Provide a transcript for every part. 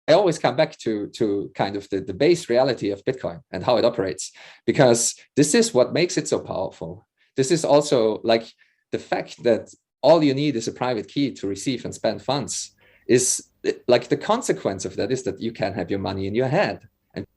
I always come back to kind of the base reality of Bitcoin and how it operates, because this is what makes it so powerful. This is also like the fact that all you need is a private key to receive and spend funds. Is like the consequence of that is that you can have your money in your head. And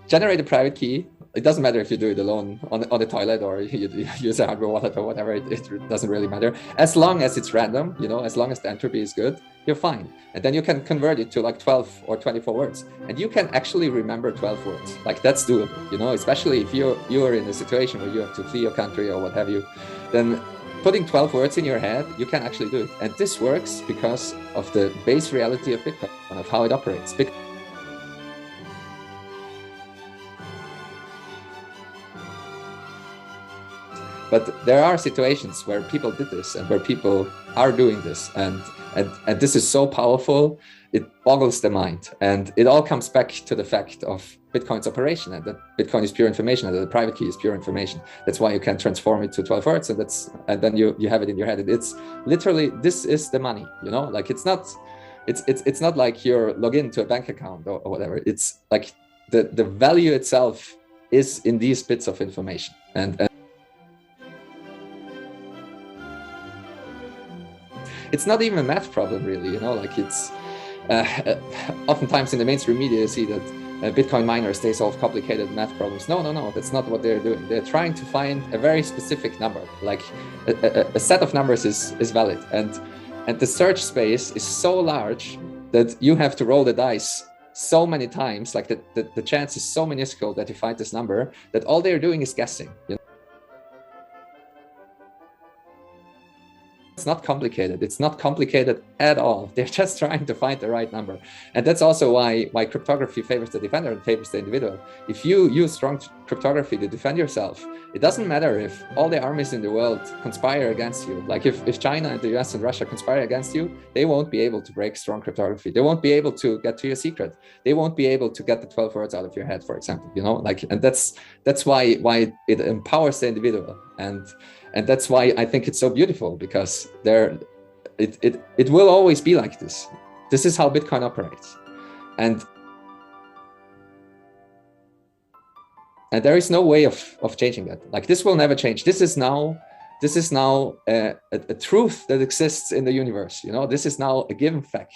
generate a private key. It doesn't matter if you do it alone on the toilet or you use a hardware wallet or whatever, it doesn't really matter. As long as it's random, you know, as long as the entropy is good, you're fine. And then you can convert it to like 12 or 24 words. And you can actually remember 12 words. Like that's doable, you know, especially if you're in a situation where you have to flee your country or what have you, then putting 12 words in your head, you can actually do it. And this works because of the base reality of Bitcoin, of how it operates. But there are situations where people did this and where people are doing this. And this is so powerful, it boggles the mind. And it all comes back to the fact of Bitcoin's operation, and that Bitcoin is pure information and that the private key is pure information. That's why you can transform it to 12 words, and then you have it in your head. And it's literally, this is the money, you know, like it's not like you're log into a bank account or whatever. It's like the value itself is in these bits of information. And it's not even a math problem, really, you know, like it's oftentimes in the mainstream media, you see that Bitcoin miners, they solve complicated math problems. No, that's not what they're doing. They're trying to find a very specific number, like a set of numbers is valid. And the search space is so large that you have to roll the dice so many times, like the chance is so minuscule that you find this number, that all they're doing is guessing, you know? It's not complicated. It's not complicated at all. They're just trying to find the right number. And that's also why cryptography favors the defender and favors the individual. If you use strong cryptography to defend yourself, it doesn't matter if all the armies in the world conspire against you. Like if China and the US and Russia conspire against you, they won't be able to break strong cryptography. They won't be able to get to your secret. They won't be able to get the 12 words out of your head, for example, you know, like, and that's why it empowers the individual. And that's why I think it's so beautiful, because it will always be like this. This is how Bitcoin operates. And there is no way of changing that. Like, this will never change. This is now a truth that exists in the universe. You know, this is now a given fact.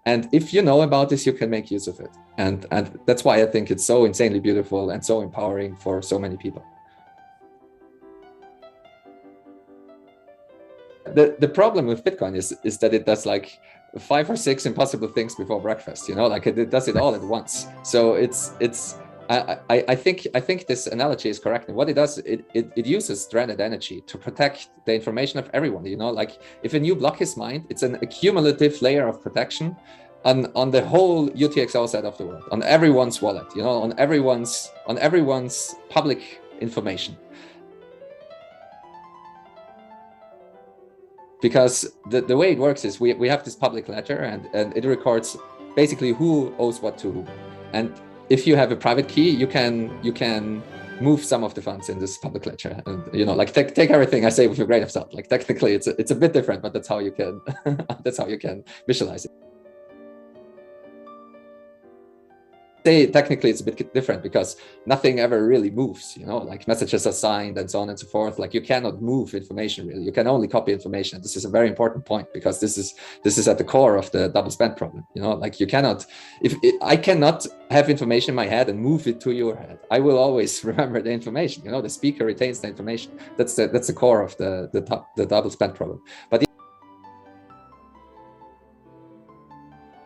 And if you know about this, you can make use of it. And that's why I think it's so insanely beautiful and so empowering for so many people. The problem with Bitcoin is that it does like 5 or 6 impossible things before breakfast, you know, like it does it all at once. So I think this analogy is correct. And what it does, it uses stranded energy to protect the information of everyone, you know, like if a new block is mined, it's an accumulative layer of protection on the whole UTXO side of the world, on everyone's wallet, you know, on everyone's public information. Because the way it works is we have this public ledger, and it records basically who owes what to who. And if you have a private key, you can move some of the funds in this public ledger, and you know, like take everything I say with a grain of salt. Like technically, it's a bit different, but that's how you can visualize it. Technically it's a bit different because nothing ever really moves, you know, like messages are signed and so on and so forth. Like you cannot move information really, you can only copy information. This is a very important point, because this is at the core of the double spend problem, you know, like you cannot, I cannot have information in my head and move it to your head. I will always remember the information, you know, the speaker retains the information. That's the core of the double spend problem. But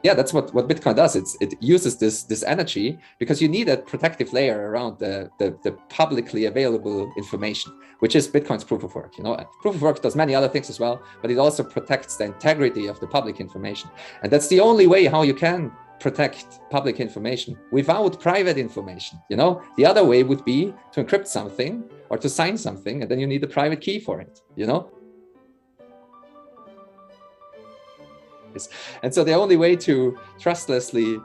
yeah, that's what Bitcoin does. It uses this energy because you need a protective layer around the publicly available information, which is Bitcoin's proof of work. You know, proof of work does many other things as well, but it also protects the integrity of the public information. And that's the only way how you can protect public information without private information. You know, the other way would be to encrypt something or to sign something, and then you need a private key for it, you know? And so the only way to trustlessly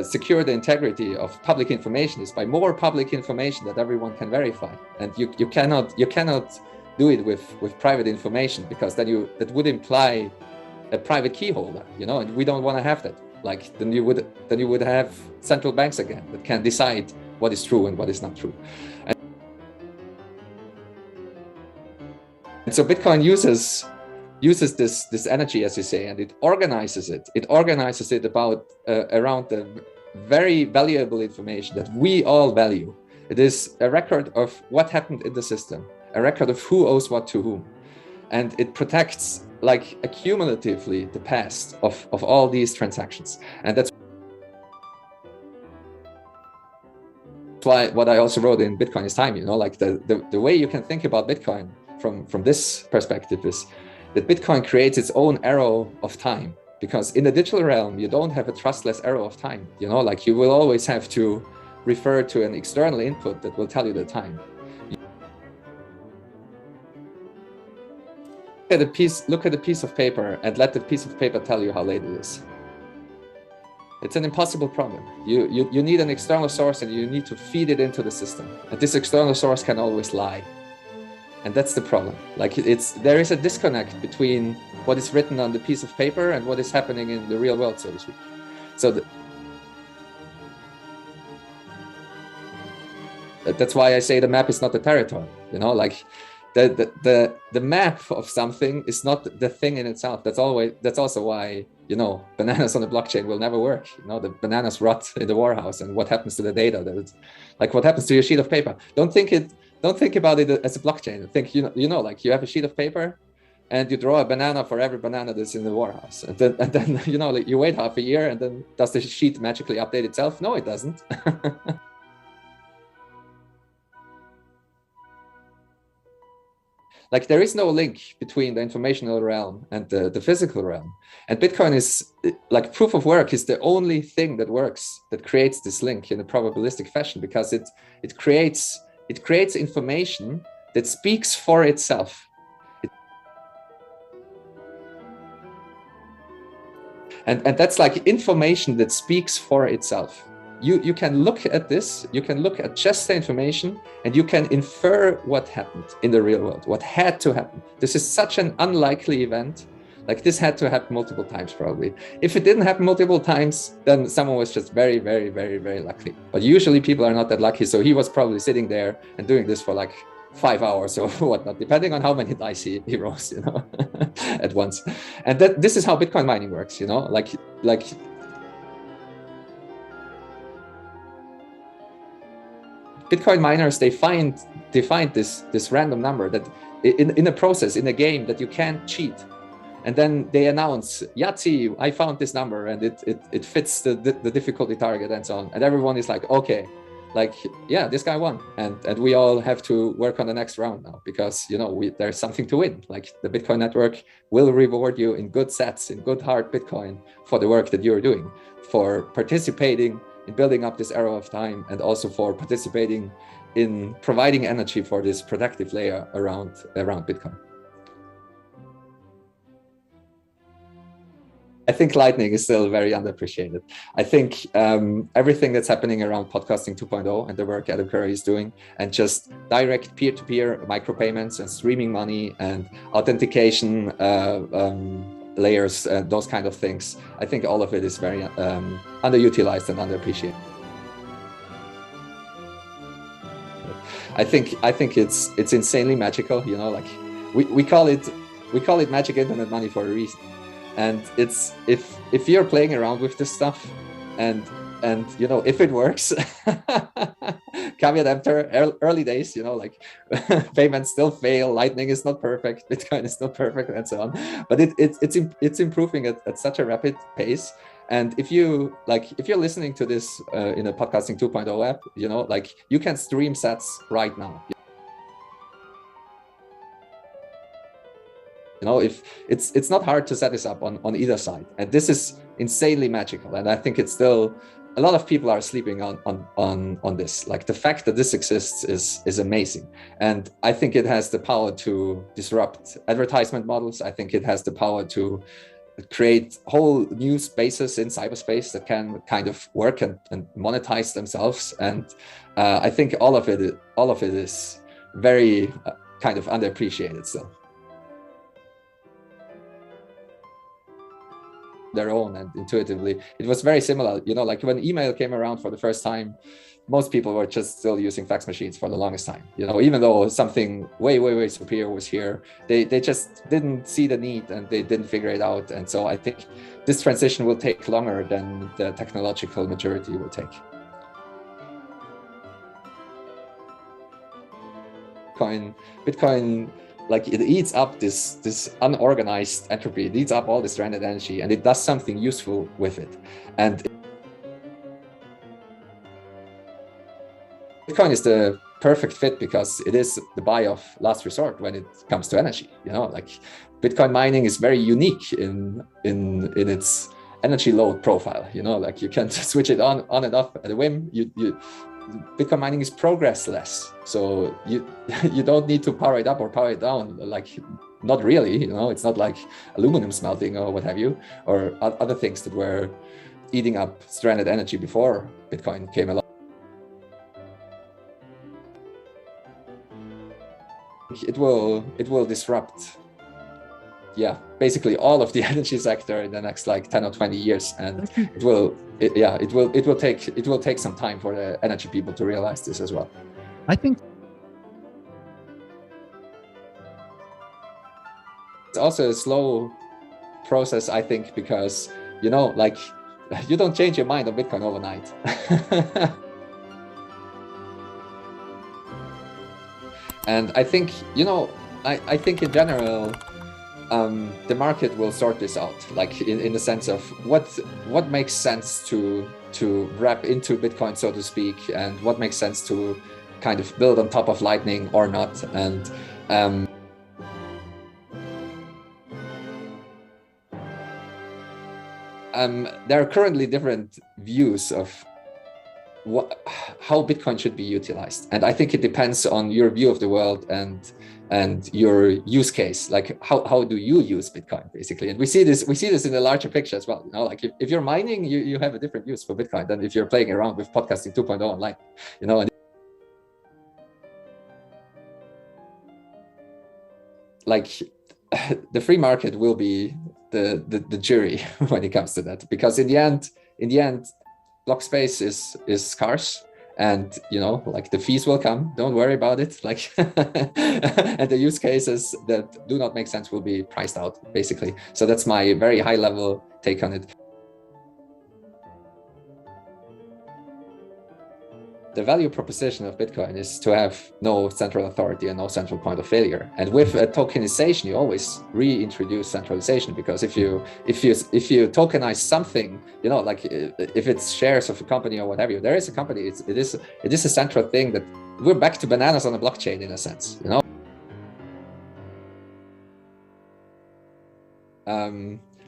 secure the integrity of public information is by more public information that everyone can verify. And you cannot do it with private information, because then that would imply a private key holder, and we don't want to have that. Like then you would have central banks again that can decide what is true and what is not true. And so Bitcoin uses this energy, as you say, and it organizes it. It organizes it around the very valuable information that we all value. It is a record of what happened in the system, a record of who owes what to whom. And it protects, like, accumulatively the past of all these transactions. And that's why what I also wrote in Bitcoin is Time, like the way you can think about Bitcoin from this perspective is that Bitcoin creates its own arrow of time, because in the digital realm, you don't have a trustless arrow of time, like you will always have to refer to an external input that will tell you the time. Look at a piece of paper and let the piece of paper tell you how late it is. It's an impossible problem. You need an external source, and you need to feed it into the system. And this external source can always lie. And that's the problem. Like there is a disconnect between what is written on the piece of paper and what is happening in the real world, so to speak. So that's why I say the map is not the territory. Like the map of something is not the thing in itself. That's also why bananas on the blockchain will never work. The bananas rot in the warehouse, and what happens to the data? Like what happens to your sheet of paper? Don't think about it as a blockchain. Think like you have a sheet of paper, and you draw a banana for every banana that's in the warehouse, and then like you wait half a year, and then does the sheet magically update itself? No, it doesn't. Like there is no link between the informational realm and the physical realm. And Bitcoin is, like, proof of work is the only thing that works, that creates this link in a probabilistic fashion, because it creates information that speaks for itself. And that's like information that speaks for itself. You can look at this, you can look at just the information, and you can infer what happened in the real world, what had to happen. This is such an unlikely event. Like this had to happen multiple times probably. If it didn't happen multiple times, then someone was just very, very, very, very lucky. But usually people are not that lucky. So he was probably sitting there and doing this for like 5 hours or whatnot, depending on how many dice he rolls, at once. And this is how Bitcoin mining works, like Bitcoin miners, they find this random number that in a process, in a game, that you can't cheat. And then they announce, Yahtzee, I found this number, and it fits the difficulty target and so on. And everyone is like, okay, like, yeah, this guy won. And we all have to work on the next round now, because, there's something to win. Like the Bitcoin network will reward you in good sats, in good hard Bitcoin, for the work that you're doing, for participating in building up this arrow of time, and also for participating in providing energy for this protective layer around Bitcoin. I think Lightning is still very underappreciated. I think everything that's happening around podcasting 2.0 and the work Adam Curry is doing, and just direct peer-to-peer micropayments and streaming money and authentication layers, those kind of things. I think all of it is very underutilized and underappreciated. I think it's insanely magical. Like we call it magic internet money for a reason. And it's if you're playing around with this stuff, and if it works, caveat emptor, early days, like payments still fail, Lightning is not perfect, Bitcoin is not perfect, and so on. But it's improving at such a rapid pace. And if you're listening to this in a podcasting 2.0 app, like you can stream sats right now. If it's not hard to set this up on either side, and this is insanely magical. And I think it's still, a lot of people are sleeping on this. Like the fact that this exists is amazing, and I think it has the power to disrupt advertisement models. I think it has the power to create whole new spaces in cyberspace that can kind of work and monetize themselves. And I think all of it is very kind of underappreciated still. Their own, and intuitively it was very similar, you know, like when email came around for the first time, most people were just still using fax machines for the longest time, you know, even though something way superior was here, they just didn't see the need and they didn't figure it out. And so I think this transition will take longer than the technological maturity will take. Bitcoin, like it eats up this unorganized entropy, it eats up all this stranded energy, and it does something useful with it. And Bitcoin is the perfect fit because it is the buy of last resort when it comes to energy. You know, like Bitcoin mining is very unique in its energy load profile. You know, like you can switch it on and off at a whim. Bitcoin mining is progressless, so you don't need to power it up or power it down, like not really, you know. It's not like aluminum smelting or what have you, or other things that were eating up stranded energy before Bitcoin came along. It will disrupt, yeah, basically all of the energy sector in the next like 10 or 20 years, and it will take some time for the energy people to realize this as well. I think it's also a slow process, I think, because, you know, like you don't change your mind on Bitcoin overnight. And I think, you know, I think in general, the market will sort this out, like in the sense of what makes sense to wrap into Bitcoin, so to speak, and what makes sense to kind of build on top of Lightning or not. And there are currently different views of how Bitcoin should be utilized, and I think it depends on your view of the world and your use case. Like how do you use Bitcoin, basically? And we see this in the larger picture as well. You know, like if you're mining, you have a different use for Bitcoin than if you're playing around with podcasting 2.0 online. You know, and like the free market will be the jury when it comes to that, because in the end, block space is scarce, and, you know, like the fees will come, don't worry about it, like and the use cases that do not make sense will be priced out, basically. So that's my very high level take on it. The value proposition of Bitcoin is to have no central authority and no central point of failure. And with a tokenization, you always reintroduce centralization, because if you tokenize something, you know, like if it's shares of a company or whatever, there is a company. It is a central thing that we're back to bananas on a blockchain in a sense, you know.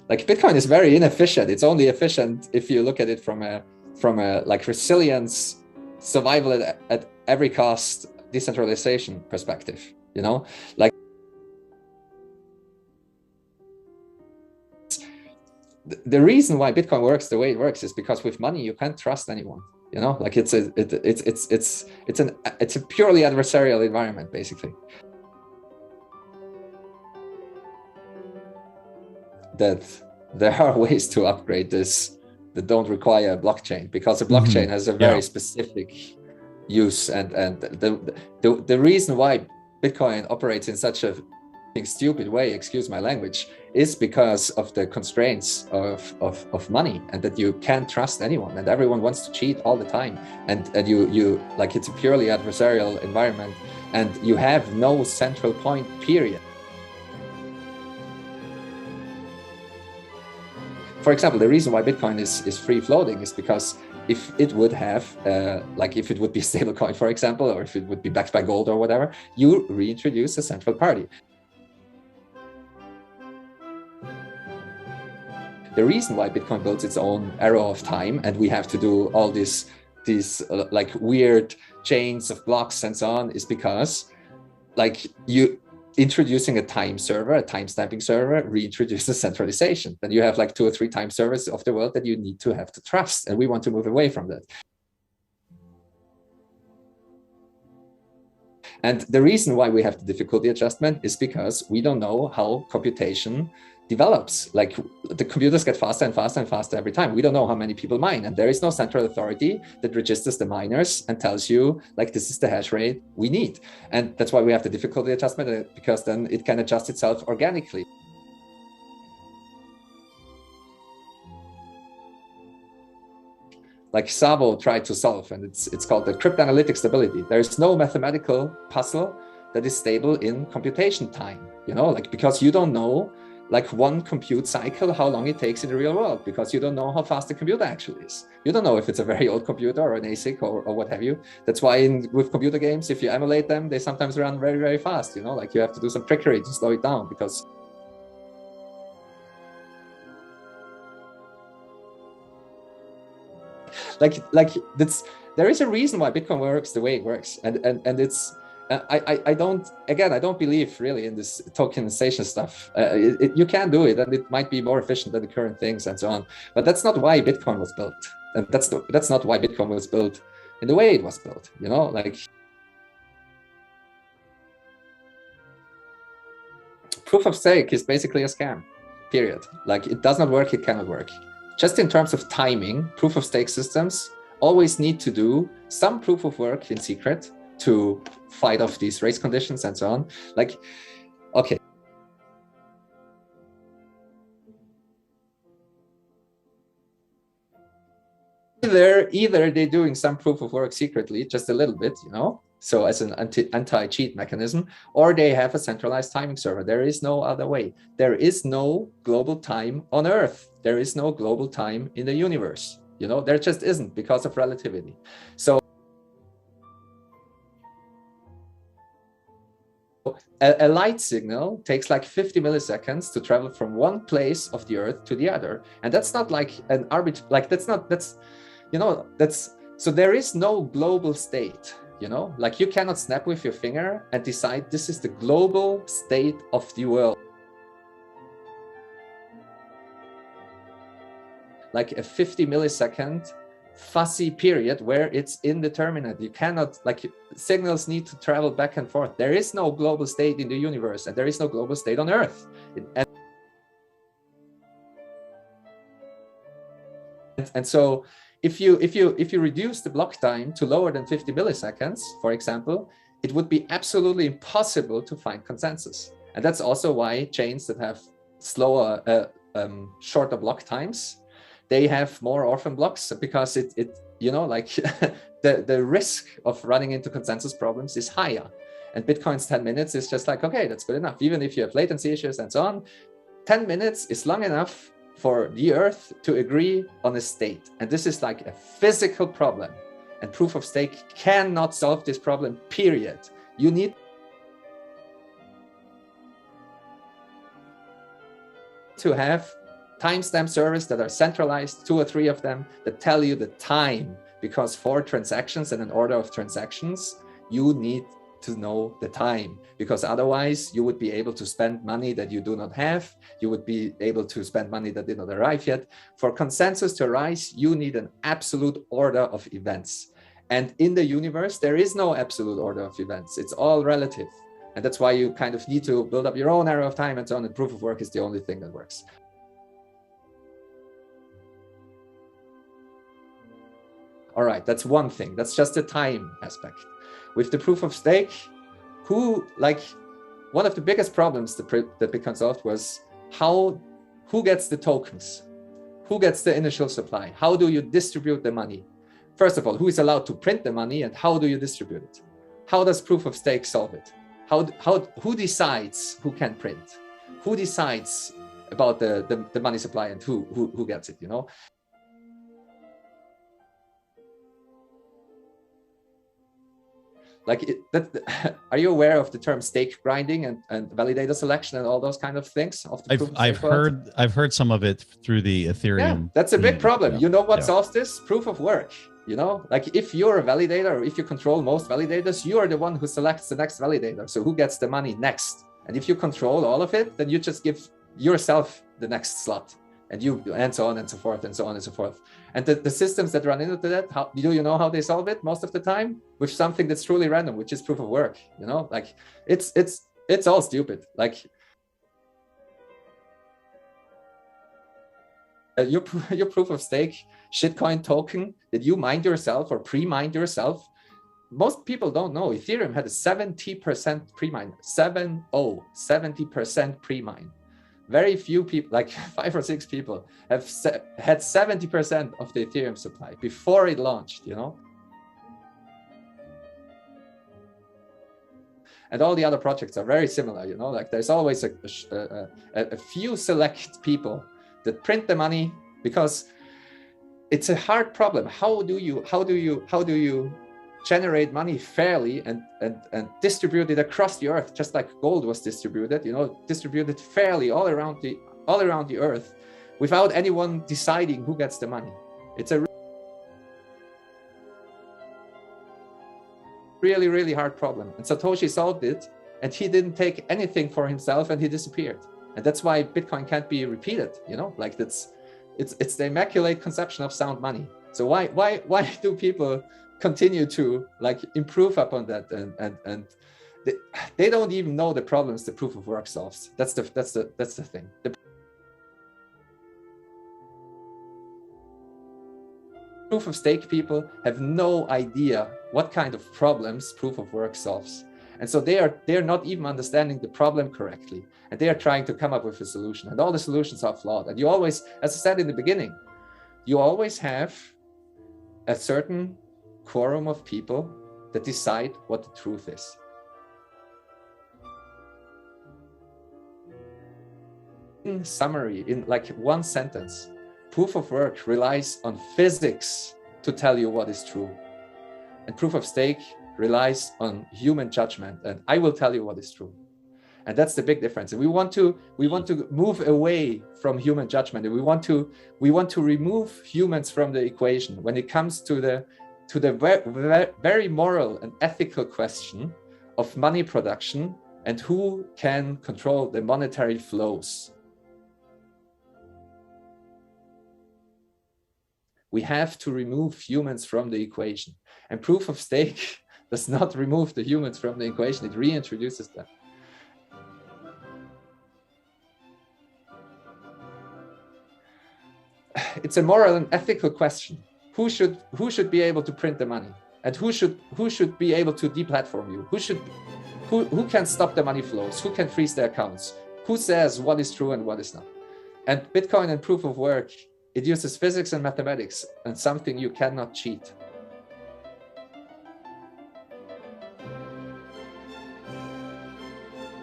Like Bitcoin is very inefficient. It's only efficient if you look at it from a like resilience, survival at every cost, decentralization perspective, you know. Like the reason why Bitcoin works the way it works is because with money you can't trust anyone, you know. Like it's a purely adversarial environment, basically. That there are ways to upgrade this that don't require a blockchain, because a blockchain has a very specific use, and the reason why Bitcoin operates in such a stupid way, excuse my language, is because of the constraints of money, and that you can't trust anyone, and everyone wants to cheat all the time, and you like, it's a purely adversarial environment, and you have no central point, period. For example, the reason why Bitcoin is free floating is because if it would have, like if it would be a stable coin, for example, or if it would be backed by gold or whatever, you reintroduce a central party. The reason why Bitcoin builds its own arrow of time, and we have to do all these like weird chains of blocks and so on, is because like you introducing a time server, a time stamping server, reintroduces centralization. Then you have like 2 or 3 time servers of the world that you need to have to trust, and we want to move away from that. And the reason why we have the difficulty adjustment is because we don't know how computation develops. Like the computers get faster and faster and faster every time. We don't know how many people mine, and there is no central authority that registers the miners and tells you like this is the hash rate we need. And that's why we have the difficulty adjustment, because then it can adjust itself organically. Like Szabo tried to solve, and it's called the cryptanalytic stability. There's no mathematical puzzle that is stable in computation time, you know, like because you don't know like one compute cycle, how long it takes in the real world, because you don't know how fast the computer actually is. You don't know if it's a very old computer or an ASIC or what have you. That's why with computer games, if you emulate them, they sometimes run very, very fast, you know, like you have to do some trickery to slow it down because like that's, there is a reason why Bitcoin works the way it works, and it's I don't believe really in this tokenization stuff. You can do it, and it might be more efficient than the current things and so on, but that's not why Bitcoin was built, and that's not why Bitcoin was built in the way it was built, you know, like proof of stake is basically a scam, period. Like it does not work, it cannot work. Just in terms of timing, proof of stake systems always need to do some proof of work in secret to fight off these race conditions and so on. Like, okay. Either they're doing some proof of work secretly, just a little bit, you know, so as an anti-cheat mechanism, or they have a centralized timing server. There is no other way. There is no global time on Earth. There is no global time in the universe. You know, there just isn't, because of relativity. So a light signal takes like 50 milliseconds to travel from one place of the Earth to the other. And that's not like an arbitrary, like that's, you know, that's, so there is no global state. You know, like you cannot snap with your finger and decide this is the global state of the world. Like a 50 millisecond fuzzy period where it's indeterminate. You cannot, like, signals need to travel back and forth. There is no global state in the universe, and there is no global state on Earth. And so if you reduce the block time to lower than 50 milliseconds, for example, it would be absolutely impossible to find consensus. And that's also why chains that have slower, shorter block times, they have more orphan blocks, because it you know, like the risk of running into consensus problems is higher. And Bitcoin's 10 minutes is just like, okay, that's good enough. Even if you have latency issues and so on, 10 minutes is long enough for the Earth to agree on a state. And this is like a physical problem. And proof of stake cannot solve this problem, period. You need to have timestamp servers that are centralized, 2 or 3 of them, that tell you the time, because for transactions and an order of transactions, you need to know the time, because otherwise you would be able to spend money that you do not have. You would be able to spend money that did not arrive yet. For consensus to arise, you need an absolute order of events. And in the universe, there is no absolute order of events. It's all relative. And that's why you kind of need to build up your own arrow of time and so on. And proof of work is the only thing that works. All right, that's one thing. That's just the time aspect. With the proof of stake, one of the biggest problems that Bitcoin solved was who gets the tokens? Who gets the initial supply? How do you distribute the money? First of all, who is allowed to print the money, and how do you distribute it? How does proof of stake solve it? Who decides who can print? Who decides about the money supply and who gets it, you know? Like, are you aware of the term stake grinding and validator selection and all those kind of things? I've heard some of it through the Ethereum. Yeah, that's a big problem. Yeah. You know what solves this? Proof of work. You know, like if you're a validator, or if you control most validators, you are the one who selects the next validator. So who gets the money next? And if you control all of it, then you just give yourself the next slot. and so on and so forth and so on and so forth. And the systems that run into that, do you know how they solve it most of the time? With something that's truly random, which is proof of work. You know, like it's all stupid. Like your proof of stake shitcoin token that you mined yourself or pre-mined yourself. Most people don't know Ethereum had a 70% pre-mine, 70% pre-mine. Very few people, like 5 or 6 people, have had 70% of the Ethereum supply before it launched, you know? And all the other projects are very similar, you know, like there's always a few select people that print the money, because it's a hard problem. How do you generate money fairly and distribute it across the earth, just like gold was distributed, you know, distributed fairly all around the earth without anyone deciding who gets the money? It's a really, really hard problem. And Satoshi solved it, and he didn't take anything for himself, and he disappeared. And that's why Bitcoin can't be repeated, you know, like it's the immaculate conception of sound money. So why do people continue to like improve upon that, and they don't even know the problems the proof of work solves? That's the thing. The proof of stake people have no idea what kind of problems proof of work solves. And so they're not even understanding the problem correctly, and they are trying to come up with a solution, and all the solutions are flawed. And you always, as I said in the beginning, you always have a certain quorum of people that decide what the truth is. In summary, in like one sentence, proof of work relies on physics to tell you what is true, and proof of stake relies on human judgment, and I will tell you what is true. And that's the big difference. And we want to move away from human judgment, and we want to remove humans from the equation when it comes to the very moral and ethical question of money production and who can control the monetary flows. We have to remove humans from the equation, and proof of stake does not remove the humans from the equation, it reintroduces them. It's a moral and ethical question. Who should be able to print the money, and who should be able to deplatform you? Who can stop the money flows? Who can freeze the accounts? Who says what is true and what is not? And Bitcoin and proof of work, it uses physics and mathematics, and something you cannot cheat.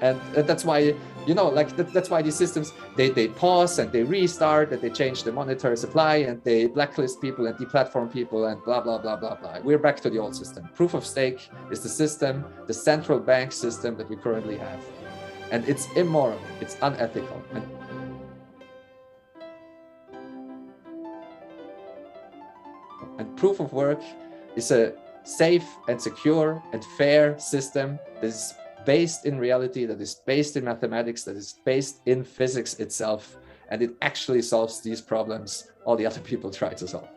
And that's why, you know, like that's why these systems, they pause and they restart, and they change the monetary supply, and they blacklist people and deplatform people and blah, blah, blah, blah, blah. We're back to the old system. Proof of stake is the system, the central bank system that we currently have. And it's immoral, it's unethical. And proof of work is a safe and secure and fair system that is based in reality, that is based in mathematics, that is based in physics itself, and it actually solves these problems all the other people try to solve.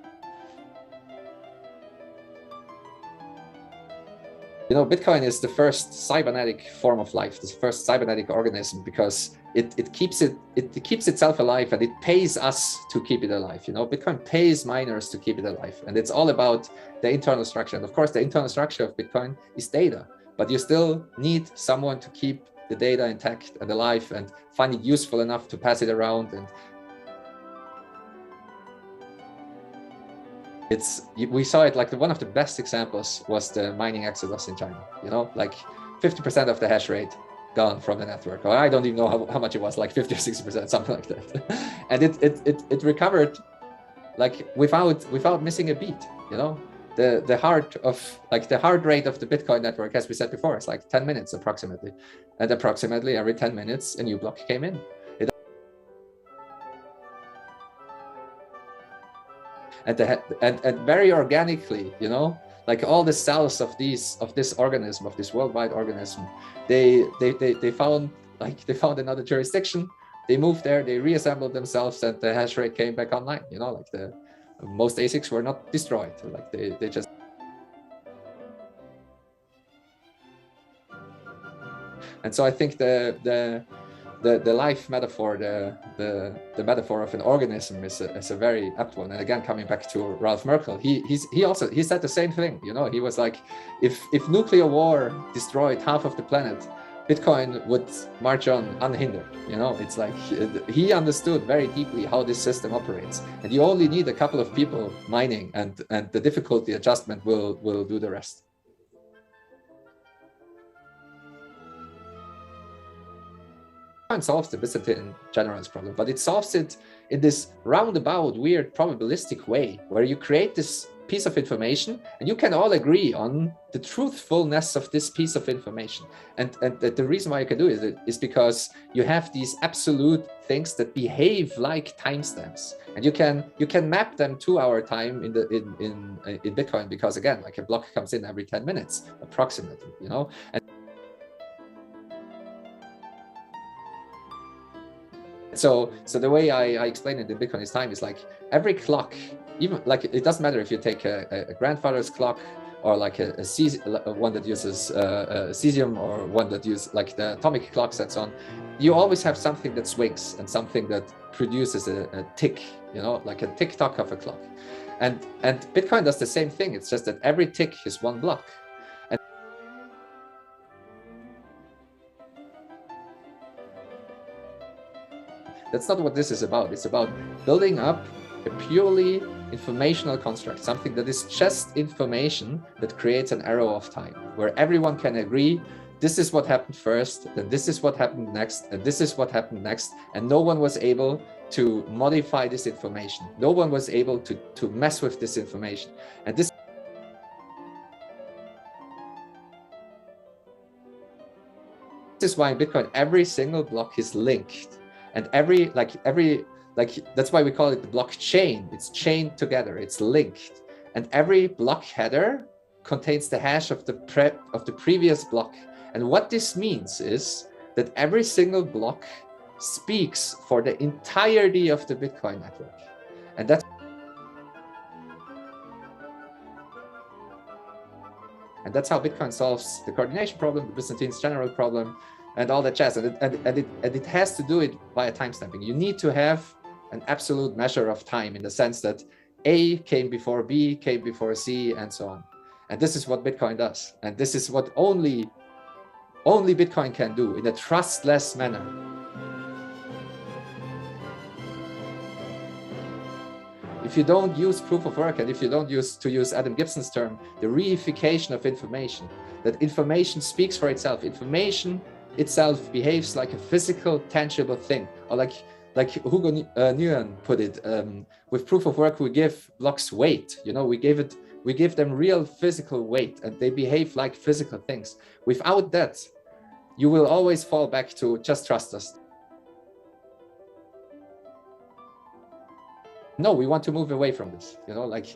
You know, Bitcoin is the first cybernetic form of life, the first cybernetic organism, because it keeps itself alive, and it pays us to keep it alive. You know, Bitcoin pays miners to keep it alive, and it's all about the internal structure. And of course, the internal structure of Bitcoin is data. But you still need someone to keep the data intact and alive and find it useful enough to pass it around. And we saw it, like one of the best examples was the mining exodus in China. You know, like 50% of the hash rate gone from the network. Or I don't even know how much it was, like 50 or 60%, something like that. And it recovered like without missing a beat, you know. The heart rate of the Bitcoin network, as we said before, is like 10 minutes approximately, and approximately every 10 minutes a new block came in. And very organically, you know, like all the cells of this worldwide organism, they found another jurisdiction they moved there, they reassembled themselves, and the hash rate came back online. You know, like the most ASICs were not destroyed. Like they just. And so I think the life metaphor, the metaphor of an organism is a very apt one. And again, coming back to Ralph Merkel, he said the same thing. You know, he was like, if nuclear war destroyed half of the planet, Bitcoin would march on unhindered. You know, it's like he understood very deeply how this system operates, and you only need a couple of people mining, and the difficulty adjustment will do the rest. Solves the Byzantine generals problem, but it solves it in this roundabout, weird, probabilistic way, where you create this piece of information and you can all agree on the truthfulness of this piece of information. And the reason why you can do it is because you have these absolute things that behave like timestamps, and you can map them to our time in Bitcoin, because again, like a block comes in every 10 minutes approximately, you know. And so the way I explain it in Bitcoin is time is like every clock, even like it doesn't matter if you take a grandfather's clock or like one that uses cesium, or one that uses like the atomic clocks and so on. You always have something that swings and something that produces a tick, you know, like a tick tock of a clock. And Bitcoin does the same thing. It's just that every tick is one block. That's not what this is about. It's about building up a purely informational construct, something that is just information that creates an arrow of time, where everyone can agree, this is what happened first, then this is what happened next, and this is what happened next, and no one was able to modify this information. No one was able to mess with this information. And this is why in Bitcoin, every single block is linked. And every that's why we call it the blockchain. It's chained together, it's linked. And every block header contains the hash of the previous block. And what this means is that every single block speaks for the entirety of the Bitcoin network. And that's how Bitcoin solves the coordination problem, the Byzantine's general problem, and all that jazz. And it has to do it via timestamping. You need to have an absolute measure of time, in the sense that A came before B, came before C, and so on. And this is what Bitcoin does. And this is what only Bitcoin can do in a trustless manner. If you don't use proof of work, and if you don't use Adam Gibson's term, the reification of information, that information speaks for itself. Information itself behaves like a physical, tangible thing, or like Hugo Nguyen put it. With proof of work, we give blocks weight. You know, we give them real physical weight, and they behave like physical things. Without that, you will always fall back to just trust us. No, we want to move away from this. You know, like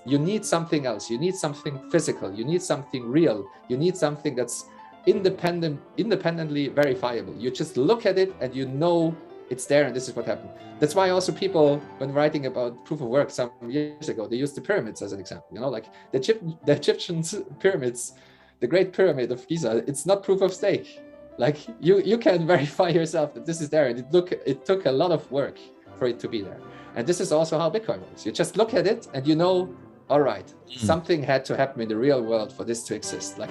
you need something else. You need something physical. You need something real. You need something that's independently verifiable. You just look at it and you know it's there, and this is what happened. That's why also people, when writing about proof of work some years ago, they used the pyramids as an example. You know, like the Egyptian pyramids, the Great Pyramid of Giza, it's not proof of stake. Like you can verify yourself that this is there, and it took a lot of work for it to be there. And this is also how Bitcoin works. You just look at it and you know, all right, something had to happen in the real world for this to exist. Like,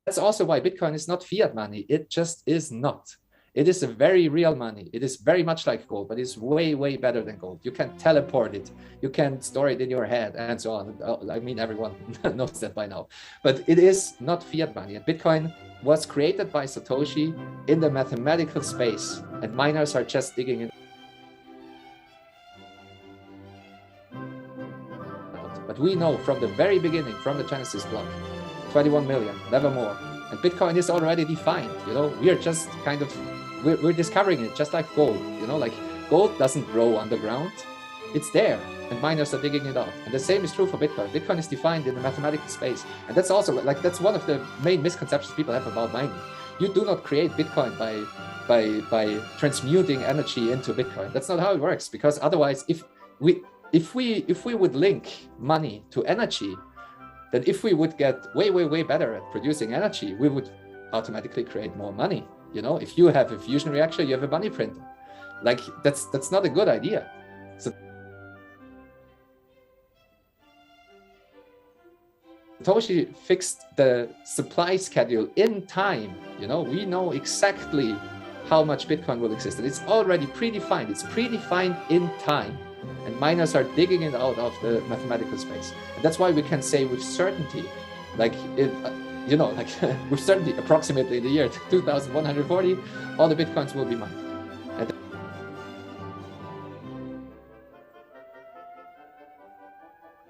that's also why Bitcoin is not fiat money. It just is not. It is a very real money. It is very much like gold, but it's way, way better than gold. You can teleport it. You can store it in your head and so on. I mean, everyone knows that by now. But it is not fiat money. And Bitcoin was created by Satoshi in the mathematical space, and miners are just digging in. But we know from the very beginning, from the Genesis block, 21 million, never more. And Bitcoin is already defined. You know, we are just kind of, we're discovering it, just like gold. You know, like gold doesn't grow underground. It's there. and miners are digging it out. And the same is true for Bitcoin. Bitcoin is defined in the mathematical space. And that's also like, that's one of the main misconceptions people have about mining. You do not create Bitcoin by transmuting energy into Bitcoin. That's not how it works, because otherwise, if we would link money to energy, then if we would get way better at producing energy, we would automatically create more money. You know, if you have a fusion reactor, you have a money printer. Like that's not a good idea. So Satoshi fixed the supply schedule in time. You know, we know exactly how much Bitcoin will exist, and it's already predefined. It's predefined in time, and miners are digging it out of the mathematical space. And that's why we can say with certainty, like with certainty, approximately in the year 2140, all the Bitcoins will be mined. And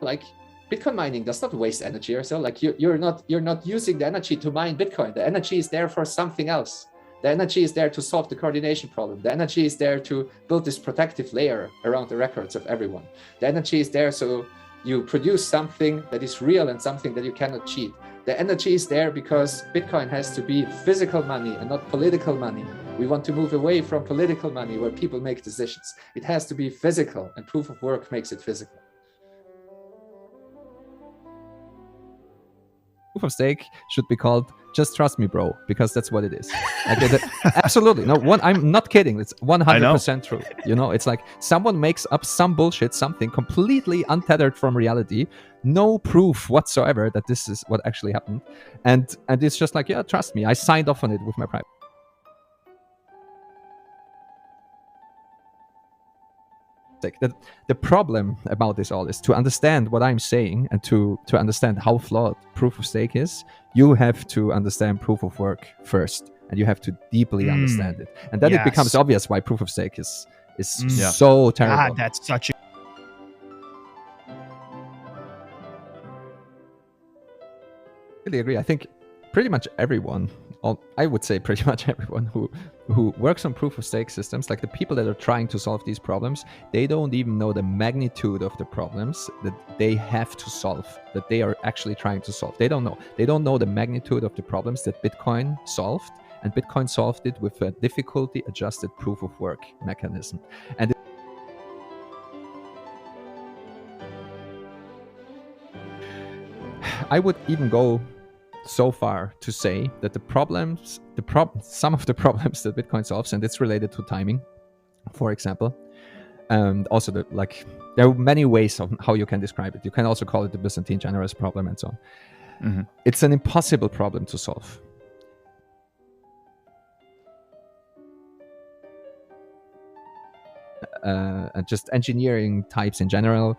like, Bitcoin mining does not waste energy or so. Like you're not using the energy to mine Bitcoin. The energy is there for something else. The energy is there to solve the coordination problem. The energy is there to build this protective layer around the records of everyone. The energy is there so you produce something that is real and something that you cannot cheat. The energy is there because Bitcoin has to be physical money and not political money. We want to move away from political money where people make decisions. It has to be physical, and proof of work makes it physical. Proof of stake should be called "Just Trust Me, Bro," because that's what it is. Like, absolutely, no. I'm not kidding. It's 100% true. You know, it's like someone makes up some bullshit, something completely untethered from reality, no proof whatsoever that this is what actually happened, and it's just like, yeah, trust me, I signed off on it with my private. The problem about this all is to understand what I'm saying and to understand how flawed proof of stake is, you have to understand proof of work first, and you have to deeply understand it. And then it becomes obvious why proof of stake is so terrible. God, that's such a... I really agree. I think pretty much everyone, I would say pretty much everyone who works on proof of stake systems, like the people that are trying to solve these problems, they don't even know the magnitude of the problems that they have to solve, that they are actually trying to solve. They don't know. They don't know the magnitude of the problems that Bitcoin solved, and Bitcoin solved it with a difficulty adjusted proof of work mechanism. And I would even go so far to say that some of the problems that Bitcoin solves, and it's related to timing, for example, and also there are many ways of how you can describe it. You can also call it the Byzantine generous problem and so on. Mm-hmm. It's an impossible problem to solve. And just engineering types in general,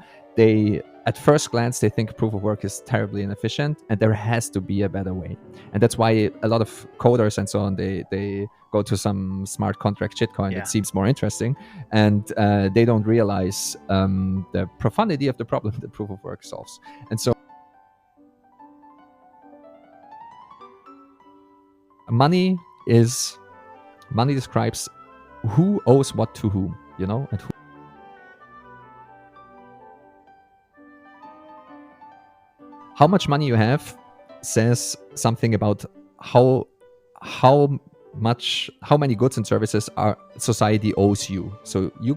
at first glance, they think proof of work is terribly inefficient, and there has to be a better way. And that's why a lot of coders and so on, they go to some smart contract shitcoin that seems more interesting, and they don't realize the profundity of the problem that proof of work solves. And so money describes who owes what to whom, you know, and how much money you have says something about how many goods and services our society owes you. So you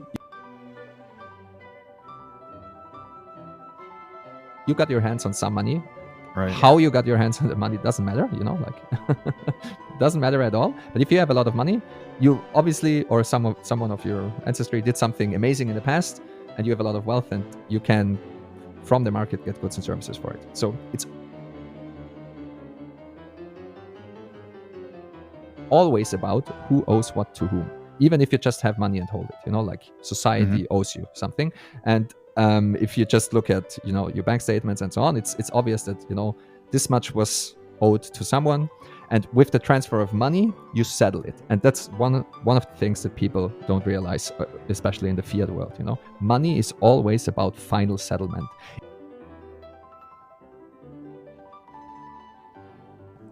got your hands on some money. Right. How you got your hands on the money doesn't matter, you know, like doesn't matter at all. But if you have a lot of money, you obviously, or someone of your ancestry did something amazing in the past, and you have a lot of wealth, and you can, from the market, get goods and services for it. So it's always about who owes what to whom, even if you just have money and hold it, you know, like society owes you something. And if you just look at, you know, your bank statements and so on, it's obvious that, you know, this much was owed to someone, and with the transfer of money, you settle it. And that's one of the things that people don't realize, especially in the fiat world. You know, money is always about final settlement.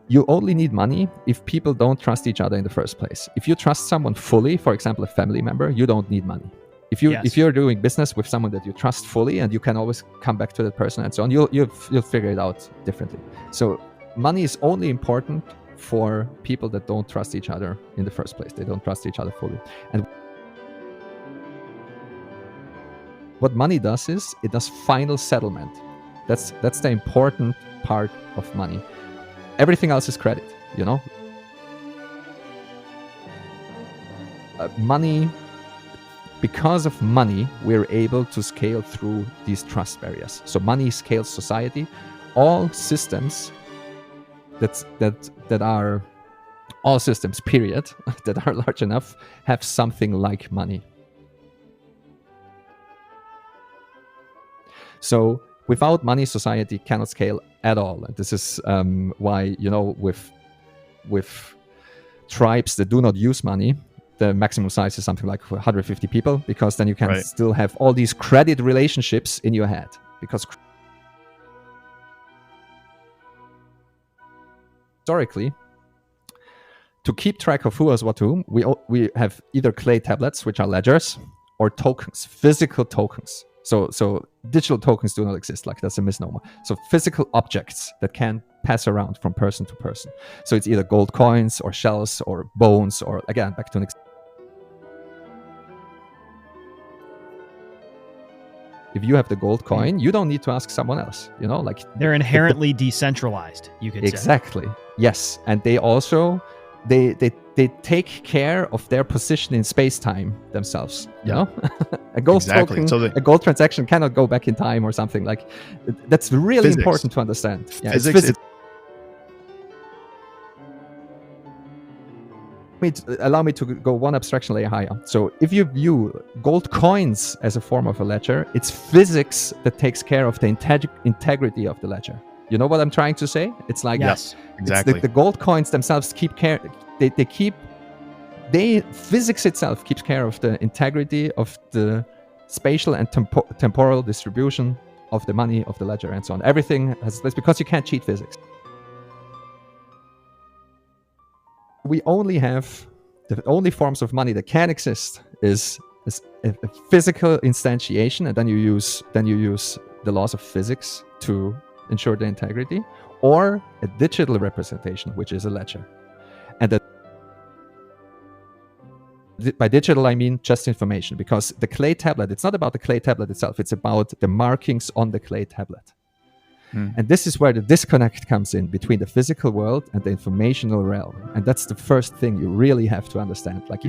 You only need money if people don't trust each other in the first place. If you trust someone fully, for example, a family member, you don't need money. if you're doing business with someone that you trust fully and you can always come back to that person and so on, you'll figure it out differently. So money is only important for people that don't trust each other in the first place. They don't trust each other fully. And what money does is it does final settlement. That's the important part of money. Everything else is credit, you know. Money, because of money, we're able to scale through these trust barriers. So money scales society. All systems that are all systems, period, that are large enough have something like money. So without money, society cannot scale at all. And this is why, you know, with tribes that do not use money, the maximum size is something like 150 people, because then you can still have all these credit relationships in your head. Because historically, to keep track of who owes what to whom, we have either clay tablets, which are ledgers, or tokens, physical tokens. So digital tokens do not exist. Like, that's a misnomer. So physical objects that can pass around from person to person. So it's either gold coins or shells or bones, or again, back to an if you have the gold coin, you don't need to ask someone else, you know, like they're inherently decentralized, you could say. Exactly. Yes. And they also they take care of their position in space-time themselves, you know. A gold token, a gold transaction cannot go back in time or something. Like, that's really important to understand. Yeah, physics. Allow me to go one abstraction layer higher. So if you view gold coins as a form of a ledger, it's physics that takes care of the integrity of the ledger. You know what I'm trying to say? It's like, yes, exactly. The gold coins themselves keep care. Physics itself keeps care of the integrity of the spatial and temporal distribution of the money of the ledger and so on. Everything has this, because you can't cheat physics. We only have the only forms of money that can exist is a physical instantiation, and then you use the laws of physics to ensure the integrity, or a digital representation, which is a ledger. And that, by digital I mean just information, because the clay tablet, it's not about the clay tablet itself, it's about the markings on the clay tablet. And this is where the disconnect comes in between the physical world and the informational realm. And that's the first thing you really have to understand. Like,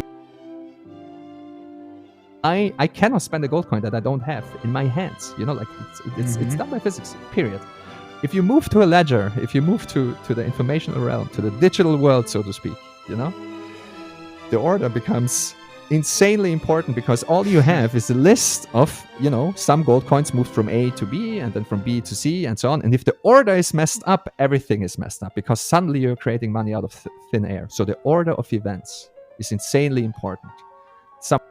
I cannot spend a gold coin that I don't have in my hands. You know, like, it's not by physics, period. If you move to a ledger, if you move to the informational realm, to the digital world, so to speak, you know, the order becomes insanely important, because all you have is a list of, you know, some gold coins moved from A to B and then from B to C and so on. And if the order is messed up, everything is messed up, because suddenly you're creating money out of thin air. So the order of events is insanely important. Someone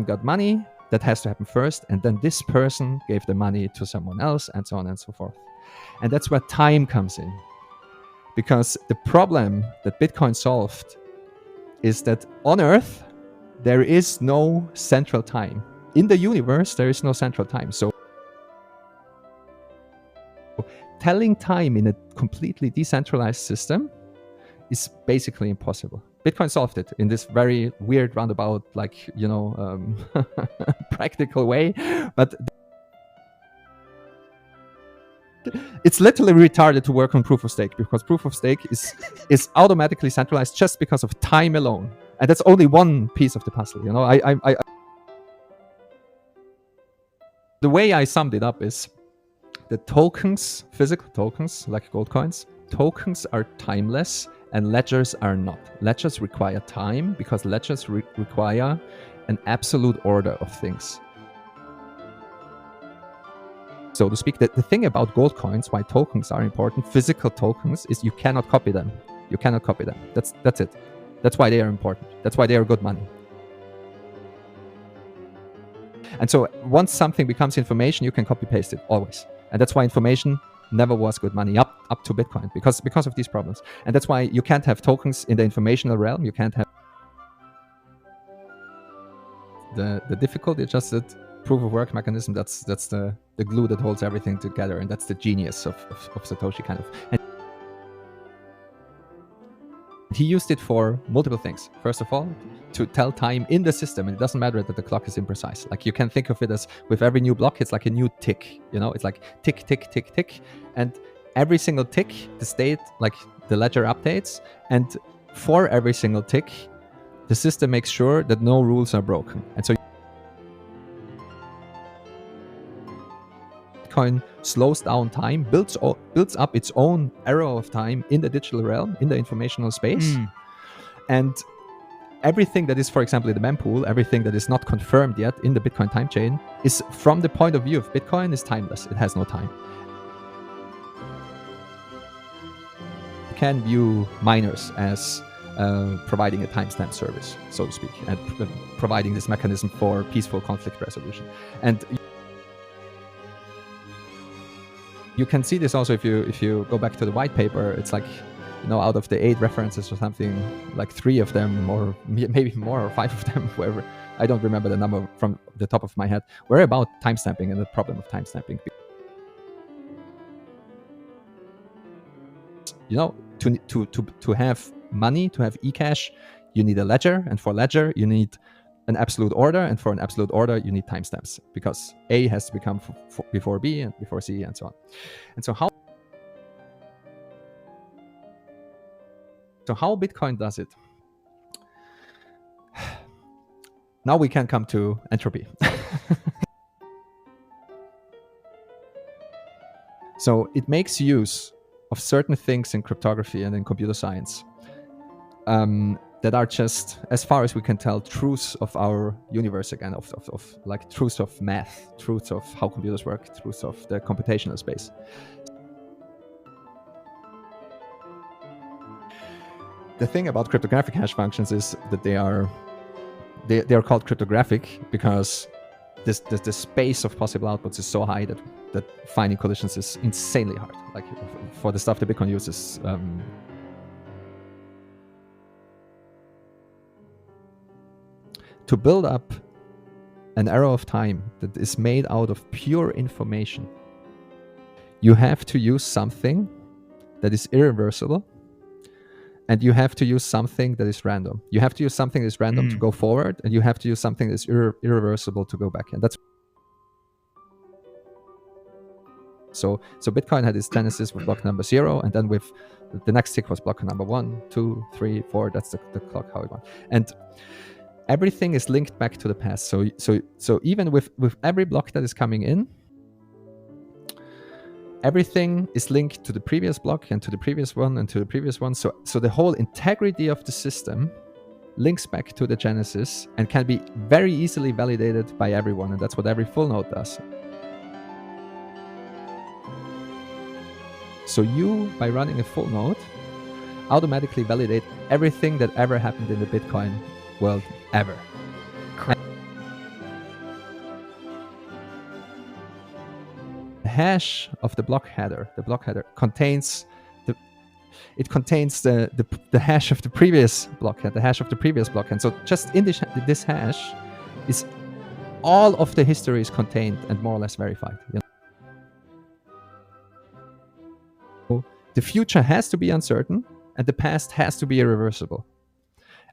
got money, that has to happen first, and then this person gave the money to someone else, and so on and so forth. And that's where time comes in, because the problem that Bitcoin solved is that on Earth, there is no central time. In the universe, there is no central time. So telling time in a completely decentralized system is basically impossible. Bitcoin solved it in this very weird roundabout, like, you know, practical way. But it's literally retarded to work on proof of stake, because proof of stake is automatically centralized just because of time alone, and that's only one piece of the puzzle. You know, the way I summed it up is the tokens, physical tokens like gold coins, tokens are timeless and ledgers are not. Ledgers require time, because ledgers require an absolute order of things. So to speak, the thing about gold coins, why tokens are important, physical tokens, is you cannot copy them. You cannot copy them. That's it. That's why they are important. That's why they are good money. And so once something becomes information, you can copy paste it always. And that's why information never was good money up to Bitcoin, because of these problems. And that's why you can't have tokens in the informational realm. You can't have the difficulty adjusted proof of work mechanism. That's the glue that holds everything together, and that's the genius of Satoshi, kind of. And he used it for multiple things. First of all, to tell time in the system, and it doesn't matter that the clock is imprecise. Like, you can think of it as, with every new block, it's like a new tick. It's like tick, tick, tick, tick, and every single tick, the state, like the ledger updates, and for every single tick, the system makes sure that no rules are broken. And so Bitcoin slows down time, builds up its own arrow of time in the digital realm, in the informational space. And everything that is, for example, in the mempool, everything that is not confirmed yet in the Bitcoin time chain, is, from the point of view of Bitcoin, is timeless. It has no time. You can view miners as providing a timestamp service, so to speak, and providing this mechanism for peaceful conflict resolution. And you can see this also if you go back to the white paper. It's like, out of the 8 references or something, like 3 of them, or maybe more, or 5 of them, whoever, I don't remember the number from the top of my head, were about timestamping and the problem of timestamping. To have money, to have eCash, you need a ledger, and for ledger you need an absolute order, and for an absolute order you need timestamps, because A has to become before B and before C, and so on. And so how Bitcoin does it? Now we can come to entropy. So it makes use of certain things in cryptography and in computer science that are just, as far as we can tell, truths of our universe again, of like truths of math, truths of how computers work, truths of the computational space. The thing about cryptographic hash functions is that they are called cryptographic because the space of possible outputs is so high that finding collisions is insanely hard. Like, for the stuff that Bitcoin uses, to build up an arrow of time that is made out of pure information, you have to use something that is irreversible, and you have to use something that is random. You have to use something that is random to go forward, and you have to use something that is irreversible to go back. And that's so Bitcoin had its genesis with block number 0, and then with the next tick was block number 1, 2, 3, 4. That's the clock, how it went. And everything is linked back to the past. So even with every block that is coming in, everything is linked to the previous block and to the previous one and to the previous one. So the whole integrity of the system links back to the genesis and can be very easily validated by everyone. And that's what every full node does. So you, by running a full node, automatically validate everything that ever happened in the Bitcoin world ever. The hash of the block header contains the hash of the previous blockhead, the hash of the previous blockhead. So just in this hash is all of the history is contained and more or less verified. So the future has to be uncertain, and the past has to be irreversible.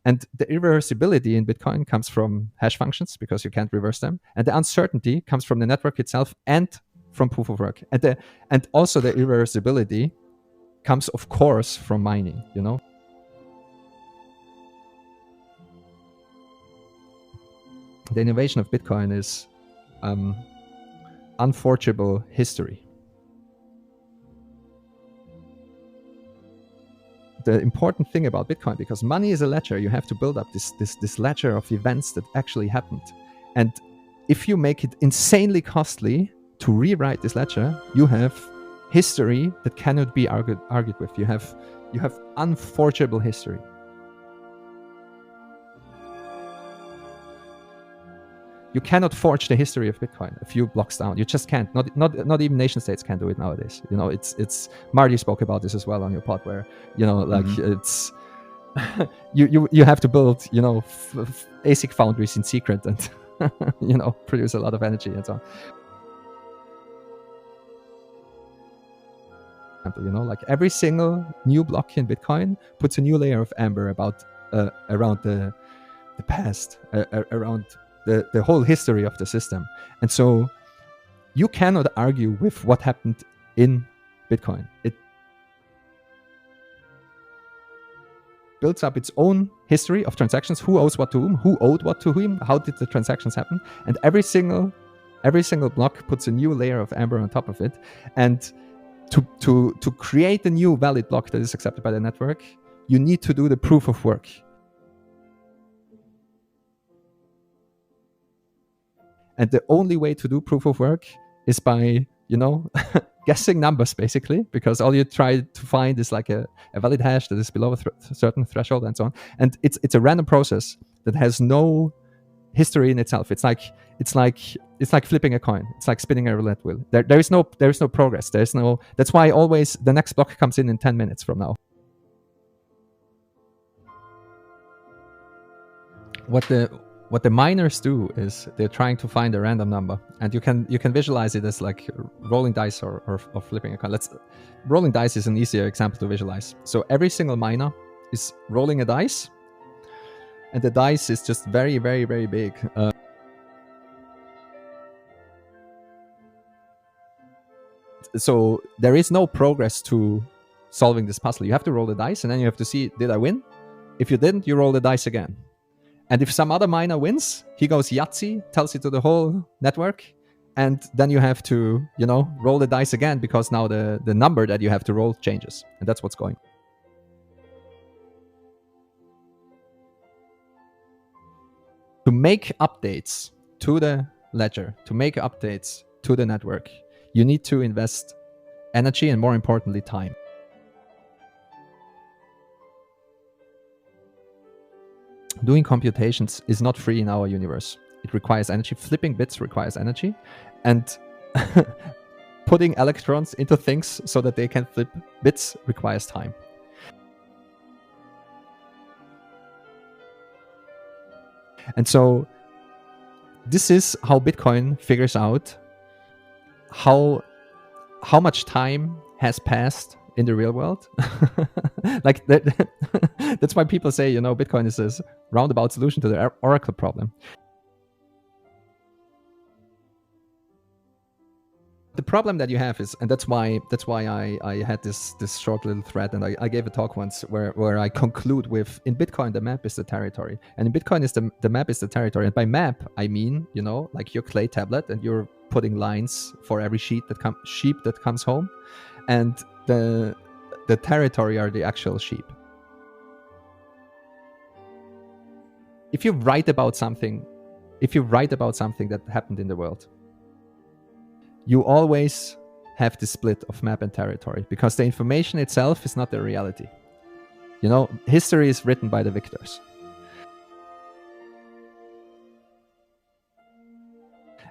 And the irreversibility in Bitcoin comes from hash functions, because you can't reverse them. And the uncertainty comes from the network itself and from proof of work. And also the irreversibility comes, of course, from mining, The innovation of Bitcoin is unforgeable history. The important thing about Bitcoin, because money is a ledger, you have to build up this ledger of events that actually happened. And if you make it insanely costly to rewrite this ledger, you have history that cannot be argued with. You have unforgeable history. You cannot forge the history of Bitcoin a few blocks down. You just can't. Not even nation states can do it nowadays. It's Marty spoke about this as well on your pod, where it's you have to build ASIC foundries in secret, and produce a lot of energy and so on. Like every single new block in Bitcoin puts a new layer of amber around the past, around the whole history of the system. And so you cannot argue with what happened in Bitcoin. It builds up its own history of transactions, who owes what to whom, who owed what to whom, how did the transactions happen, and every single block puts a new layer of amber on top of it. And to create a new valid block that is accepted by the network, you need to do the proof of work. And the only way to do proof of work is by, guessing numbers, basically, because all you try to find is like a valid hash that is below a certain threshold and so on. And it's a random process that has no history in itself. It's like flipping a coin. It's like spinning a roulette wheel. There is no progress. That's why always the next block comes in 10 minutes from now. What the miners do is they're trying to find a random number, and you can visualize it as like rolling dice or flipping a coin. Rolling dice is an easier example to visualize. So every single miner is rolling a dice, and the dice is just very, very, very big. So there is no progress to solving this puzzle. You have to roll the dice, and then you have to see, did I win? If you didn't, you roll the dice again. And if some other miner wins, he goes Yahtzee, tells it to the whole network, and then you have to, roll the dice again, because now the number that you have to roll changes. And that's what's going on. To make updates to the ledger, to make updates to the network, you need to invest energy and, more importantly, time. Doing computations is not free in our universe. It requires energy. Flipping bits requires energy. And putting electrons into things so that they can flip bits requires time. And so this is how Bitcoin figures out how much time has passed in the real world. Like that's why people say, Bitcoin is a roundabout solution to the Oracle problem. The problem that you have is, and that's why I had this short little thread, and I gave a talk once where I conclude with, in Bitcoin the map is the territory, and in Bitcoin is the map is the territory. And by map I mean, like your clay tablet, and you're putting lines for every sheep that comes home, and the territory are the actual sheep. If you write about something that happened in the world, you always have the split of map and territory, because the information itself is not the reality. History is written by the victors.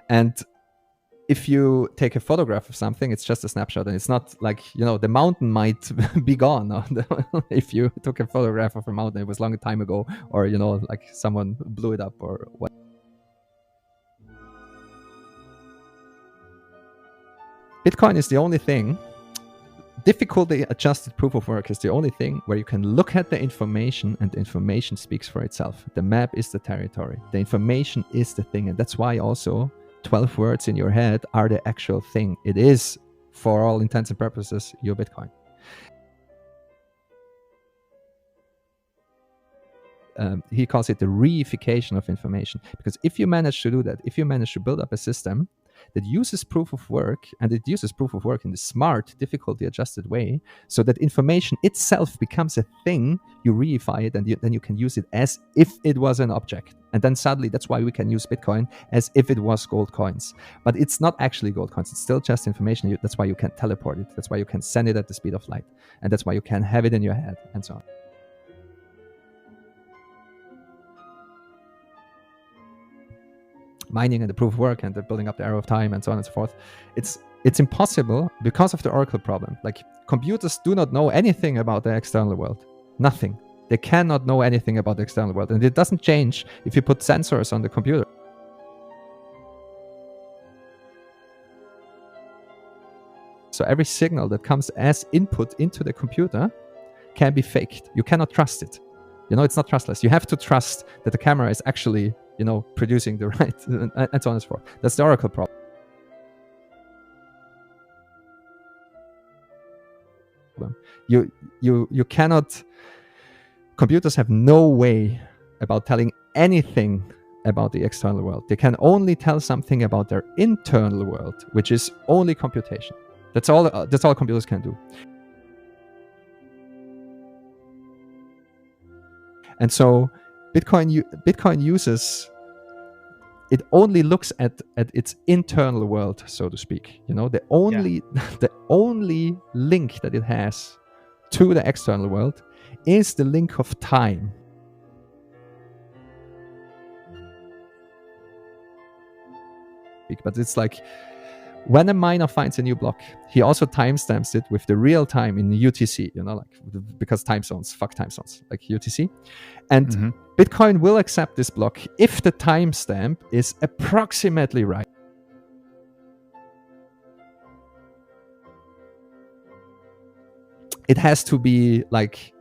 And if you take a photograph of something, it's just a snapshot, and it's not like, the mountain might be gone. If you took a photograph of a mountain, it was a long time ago, or, like someone blew it up or what. Bitcoin is the only thing, difficulty adjusted proof of work is the only thing where you can look at the information and the information speaks for itself. The map is the territory. The information is the thing. And that's why also 12 words in your head are the actual thing. It is, for all intents and purposes, your Bitcoin. He calls it the reification of information. Because if you manage to do that, if you manage to build up a system that uses proof of work, and it uses proof of work in the smart, difficulty adjusted way, so that information itself becomes a thing, you reify it, and then you can use it as if it was an object. And then suddenly, that's why we can use Bitcoin as if it was gold coins. But it's not actually gold coins. It's still just information. That's why you can teleport it. That's why you can send it at the speed of light. And that's why you can have it in your head, and so on. Mining and the proof of work and the building up the arrow of time and so on and so forth. It's impossible because of the Oracle problem. Like, computers do not know anything about the external world. Nothing. They cannot know anything about the external world. And it doesn't change if you put sensors on the computer. So every signal that comes as input into the computer can be faked. You cannot trust it. It's not trustless. You have to trust that the camera is actually, producing the right, and so on and so forth. That's the Oracle problem. You cannot. Computers have no way about telling anything about the external world. They can only tell something about their internal world, which is only computation. That's all computers can do. And so Bitcoin uses, it only looks at its internal world, so to speak. The only link that it has to the external world is the link of time. But it's like when a miner finds a new block, he also timestamps it with the real time in UTC, because time zones, fuck time zones, like UTC. And Bitcoin will accept this block if the timestamp is approximately right. It has to be like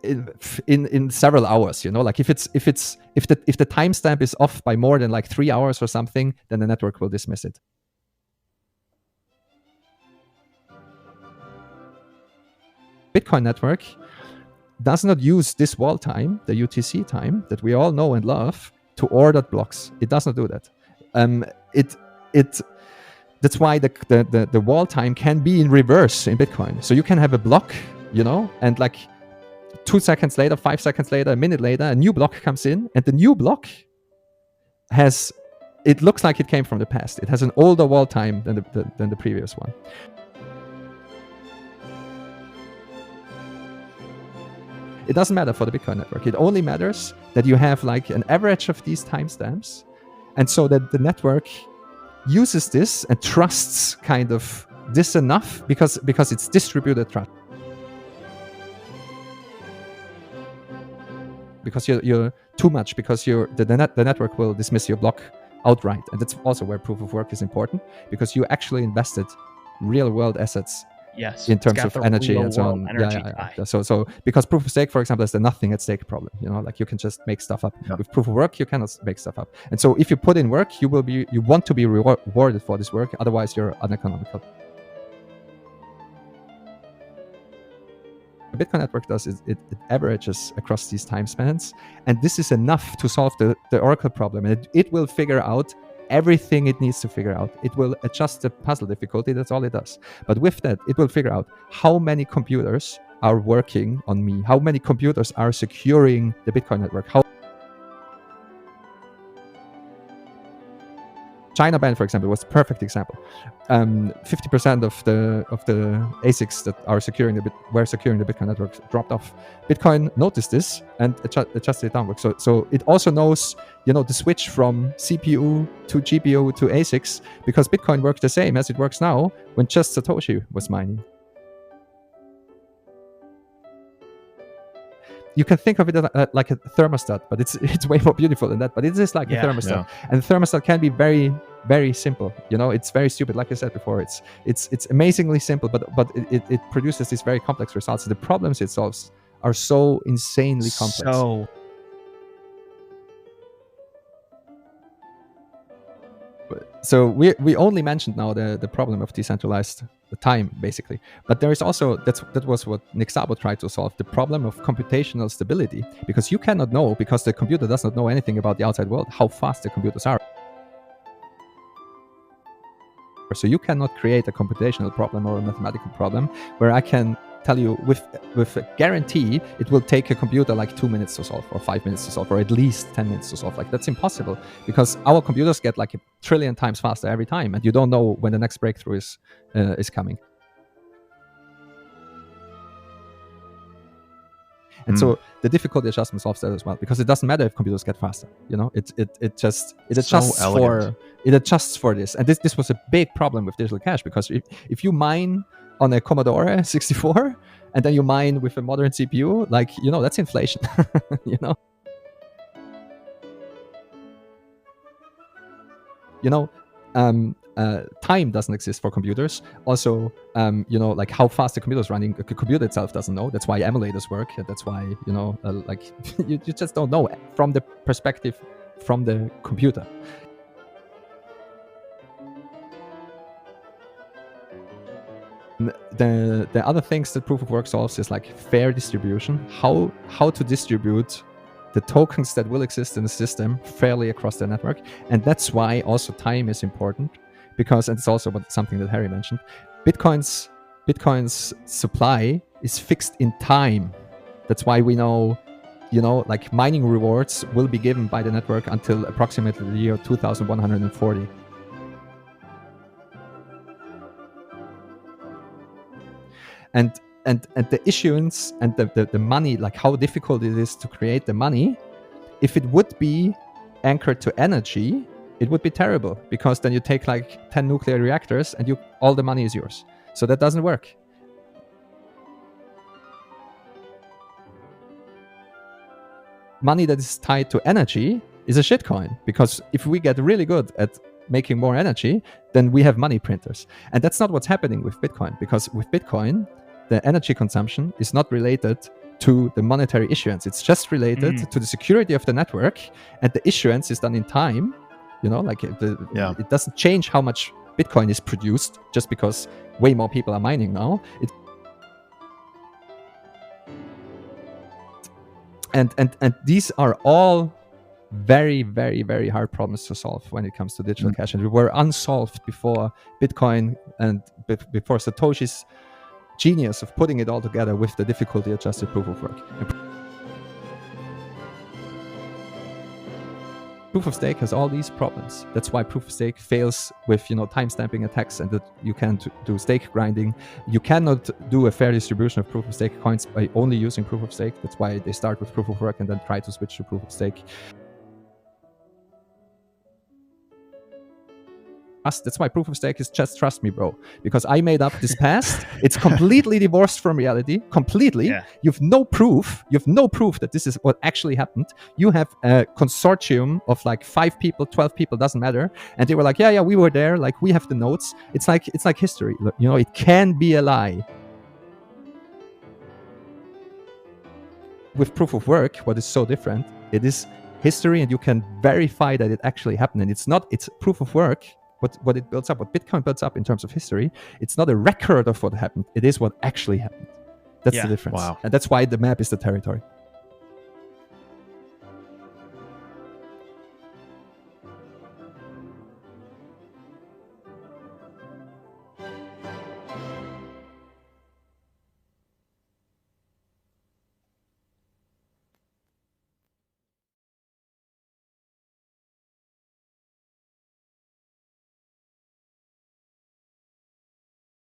in several hours, like if the timestamp is off by more than like 3 hours or something, then the network will dismiss it. Bitcoin network does not use this wall time, the UTC time that we all know and love, to order blocks. It does not do that. That's why the wall time can be in reverse in Bitcoin. So you can have a block, and like 2 seconds later, 5 seconds later, a minute later, a new block comes in, and the new block it looks like it came from the past. It has an older wall time than the previous one. It doesn't matter for the Bitcoin network. It only matters that you have like an average of these timestamps, and so that the network uses this and trusts kind of this enough because it's distributed trust. Because you're too much, because the network will dismiss your block outright. And that's also where proof of work is important, because you actually invested real world assets in terms of energy and so on. So because proof of stake, for example, is the nothing at stake problem. Like you can just make stuff up. Yeah. With proof of work, you cannot make stuff up. And so if you put in work, you want to be rewarded for this work. Otherwise, you're uneconomical. The Bitcoin network does is it averages across these time spans, and this is enough to solve the Oracle problem. And it will figure out everything it needs to figure out. It will adjust the puzzle difficulty. That's all it does. But with that, it will figure out how many computers are working on me, how many computers are securing the Bitcoin network. China ban, for example, was a perfect example. 50% of the ASICs that were securing the Bitcoin network dropped off. Bitcoin noticed this and adjusted it downward. So it also knows, the switch from CPU to GPU to ASICs, because Bitcoin worked the same as it works now when just Satoshi was mining. You can think of it like a thermostat, but it's way more beautiful than that. But it is like a thermostat, and the thermostat can be very, very simple. It's very stupid, like I said before. It's amazingly simple, but it produces these very complex results. The problems it solves are so insanely complex. So we only mentioned now the problem of decentralized time, basically. But there is also, that was what Nick Szabo tried to solve, the problem of computational stability. Because you cannot know, because the computer does not know anything about the outside world, how fast the computers are. So you cannot create a computational problem or a mathematical problem where I can tell you with a guarantee it will take a computer like 2 minutes to solve, or 5 minutes to solve, or at least 10 minutes to solve. Like, that's impossible, because our computers get like 1 trillion times faster every time, and you don't know when the next breakthrough is coming. And so the difficulty adjustment solves that as well, because it doesn't matter if computers get faster. It adjusts for this. And this was a big problem with digital cash, because if you mine on a Commodore 64 and then you mine with a modern CPU, like, that's inflation. time doesn't exist for computers. Also, like how fast the computer is running, the computer itself doesn't know. That's why emulators work. That's why, like you just don't know from the perspective from the computer. The other things that proof of work solves is like fair distribution, how to distribute the tokens that will exist in the system fairly across the network. And that's why also time is important, because, and it's also something that Harry mentioned, Bitcoin's supply is fixed in time. That's why we know, like mining rewards will be given by the network until approximately the year 2140. And the issuance and the money, like how difficult it is to create the money, if it would be anchored to energy, it would be terrible, because then you take like 10 nuclear reactors and all the money is yours. So that doesn't work. Money that is tied to energy is a shitcoin, because if we get really good at making more energy, then we have money printers. And that's not what's happening with Bitcoin, because with Bitcoin, the energy consumption is not related to the monetary issuance. It's just related to the security of the network, and the issuance is done in time. Like it doesn't change how much Bitcoin is produced just because way more people are mining now. And these are all very, very, very hard problems to solve when it comes to digital cash, and we were unsolved before Bitcoin and before Satoshi's genius of putting it all together with the difficulty adjusted proof of work. And proof of stake has all these problems. That's why proof of stake fails with timestamping attacks, and that you can't do stake grinding. You cannot do a fair distribution of proof of stake coins by only using proof of stake. That's why they start with proof of work and then try to switch to proof of stake. That's why proof of stake is just trust me, bro. Because I made up this past. It's completely divorced from reality. Completely. Yeah. You've no proof. That this is what actually happened. You have a consortium of like 5 people, 12 people, doesn't matter. And they were like, yeah, we were there. Like we have the notes. It's like history. It can be a lie. With proof of work, what is so different? It is history, and you can verify that it actually happened. And it's proof of work. What it builds up, what Bitcoin builds up in terms of history, it's not a record of what happened. It is what actually happened. That's the difference. Wow. And that's why the map is the territory.